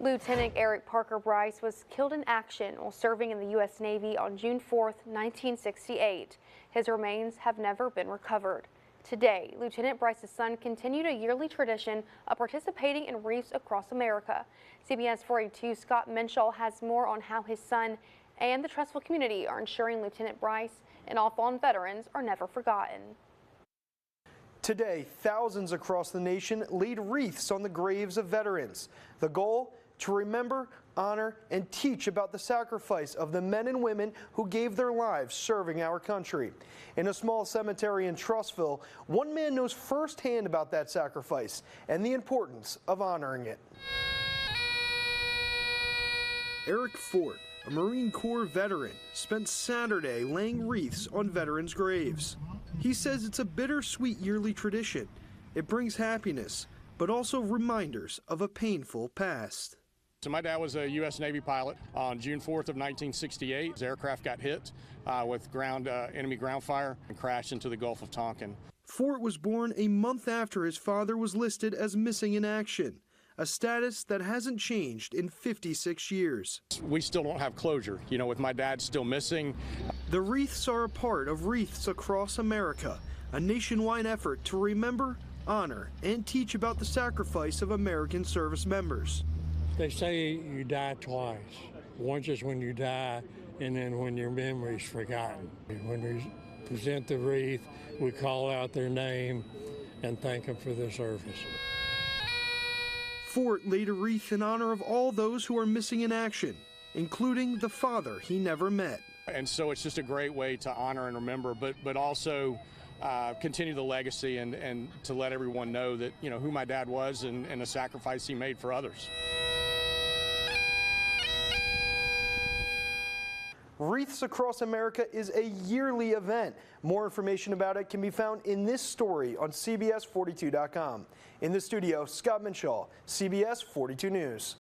Lieutenant Eric Parker Bryce was killed in action while serving in the U.S. Navy on June 4, 1968. His remains have never been recovered. Today, Lieutenant Bryce's son continued a yearly tradition of participating in wreaths across America. CBS 42's Scott Minshaw has more on how his son and the Trussville community are ensuring Lieutenant Bryce and all fallen veterans are never forgotten. Today, thousands across the nation laid wreaths on the graves of veterans. The goal? To remember, honor, and teach about the sacrifice of the men and women who gave their lives serving our country. In a small cemetery in Trussville, one man knows firsthand about that sacrifice and the importance of honoring it. Eric Fort, a Marine Corps veteran, spent Saturday laying wreaths on veterans' graves. He says it's a bittersweet yearly tradition. It brings happiness, but also reminders of a painful past. So my dad was a U.S. Navy pilot. On June 4th of 1968, his aircraft got hit with enemy ground fire and crashed into the Gulf of Tonkin. Fort was born a month after his father was listed as missing in action, a status that hasn't changed in 56 years. We still don't have closure, with my dad still missing. The wreaths are a part of Wreaths Across America, a nationwide effort to remember, honor, and teach about the sacrifice of American service members. They say you die twice. Once is when you die, and then when your memory's forgotten. When we present the wreath, we call out their name and thank them for their service. Fort laid a wreath in honor of all those who are missing in action, including the father he never met. And so it's just a great way to honor and remember, but also continue the legacy and to let everyone know that, who my dad was and the sacrifice he made for others. Wreaths Across America is a yearly event. More information about it can be found in this story on CBS42.com. In the studio, Scott Minshaw, CBS 42 News.